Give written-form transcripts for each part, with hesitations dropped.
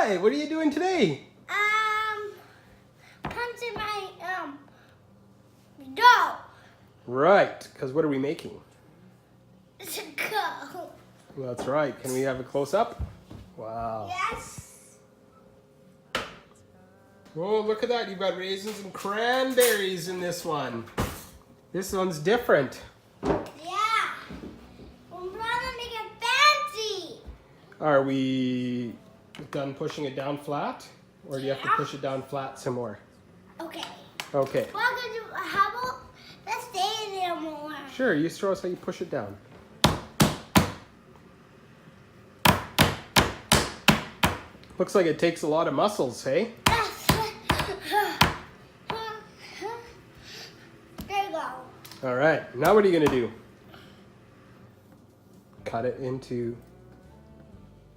Hi, what are you doing today? Punching my dough. Right, because what are we making? It's a go. That's right. Can we have a close-up? Wow. Yes. Oh, look at that. You've got raisins and cranberries in this one. This one's different. Yeah. I'm trying to make it fancy. Are we done pushing it down flat? Or do you have to push it down flat some more? Okay. Okay. Well, how about let's stay in there more. Sure, you show us how you push it down. Looks like it takes a lot of muscles, hey? There you go. All right, now what are you gonna do? Cut it into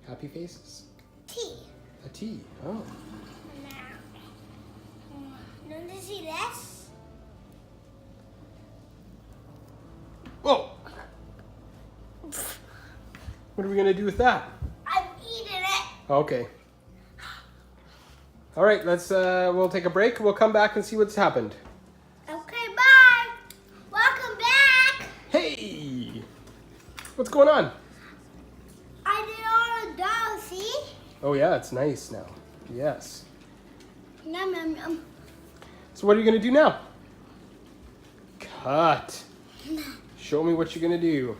happy faces? Tea. A T, oh. Now, don't you see this? Whoa! What are we gonna do with that? I'm eating it. Okay. All right, we'll take a break. We'll come back and see what's happened. Okay, bye. Welcome back. Hey! What's going on? I did all the dough, see? Oh yeah, it's nice now. Yes. Yum, yum, yum. So what are you gonna do now? Cut. Show me what you're gonna do.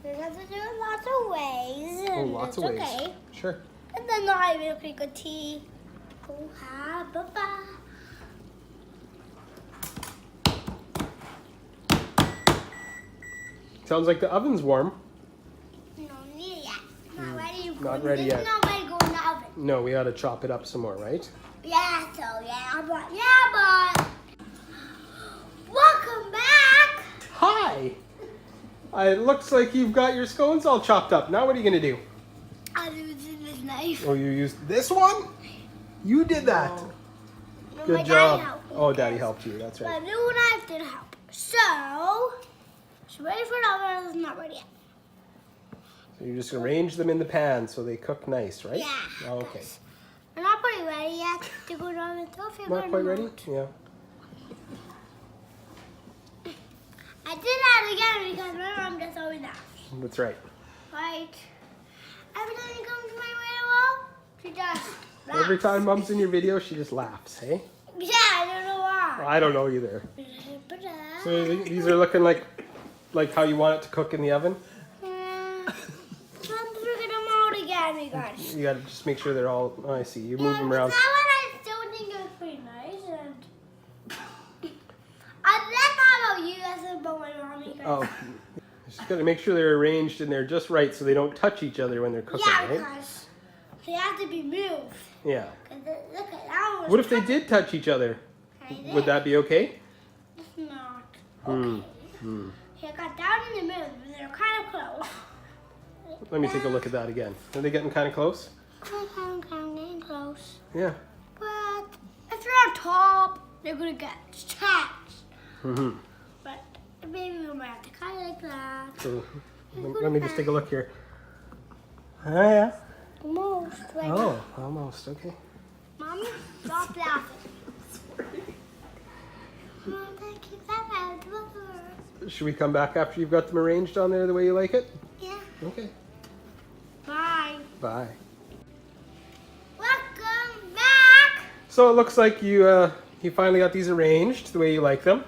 We have to do it lots of ways. Oh, And lots it's of ways. Okay. Sure. And then I will make a tea. Oh, ha, ba-ba. Sounds like the oven's warm. No, need it yet. Not ready. Not ready yet. Not ready to go in the oven. No, we ought to chop it up some more, right? Yeah, but. Welcome back. Hi! It looks like you've got your scones all chopped up. Now what are you gonna do? I'm using this knife. Oh, you used this one? You did that. No, my Good daddy job. helped me Oh, with Daddy this. helped you. That's My right. new knife didn't help. So, she's ready for the oven. It's not ready yet. So you just arrange them in the pan so they cook nice, right? Yeah. Oh, okay. We're not quite ready yet to go down and throw figure Not quite ready? out. Yeah. I did that again because my mom just always laughs. That's right. Right? Every time you come to my window, she just laughs. Every time Mom's in your video, she just laughs, hey? Yeah, I don't know why. I don't know either. So these are looking like how you want it to cook in the oven? I'm looking them out again, you guys. You gotta just make sure they're all, oh, I see. You move them That around. one I still think it was pretty nice. And that's not about you, that's about my mom. You guys. Oh. Just gotta make sure they're arranged and they're just right so they don't touch each other when they're cooking, Yeah, right? because they have to be moved. Yeah. Look at that one. What if they did touch each other? Would that be okay? It's not. Hmm. Okay. He got down in the middle. They're kind of close. Let me take a look at that again. Are they getting kind of close? Getting close. Yeah. But if they're on top, they're gonna get attached. Mm-hmm. But maybe we might have to cut it like that. So, let me just take a look here. Oh, yeah. Almost. Right now. Oh, almost. Okay. Mommy, stop laughing. Mom, keep that out. Should we come back after you've got them arranged on there the way you like it? Yeah. Okay. Bye. Bye. Welcome back. So it looks like you finally got these arranged the way you like them.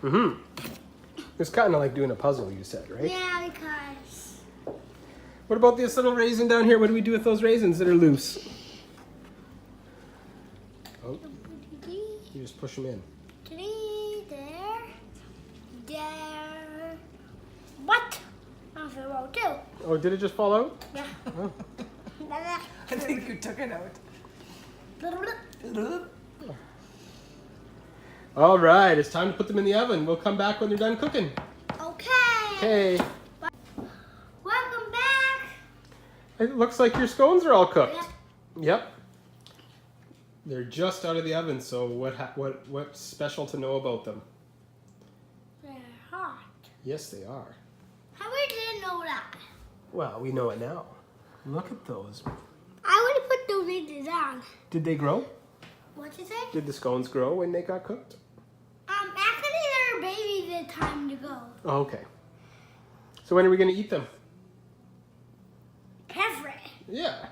Mm-hmm. It's kind of like doing a puzzle, you said, right? Yeah, because. What about this little raisin down here? What do we do with those raisins that are loose? Oh, you just push them in. There. What? I feel wrong too. Oh, did it just fall out? Yeah. Oh. I think you took it out. All right, it's time to put them in the oven. We'll come back when they're done cooking. Okay. Okay. Welcome back. It looks like your scones are all cooked. Yep. Yep. They're just out of the oven, so what's special to know about them? They're hot. Yes, they are. How we didn't know that? Well, we know it now. Look at those. I would put those in down. Did they grow? What'd you say? Did the scones grow when they got cooked? Actually, they're babies. It's time to go. Oh, okay. So when are we going to eat them? Everett. Yeah.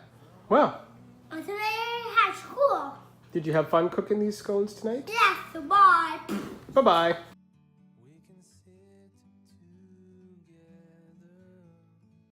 Well, Today I had school. did you have fun cooking these scones tonight? Yes, bye. Bye-bye.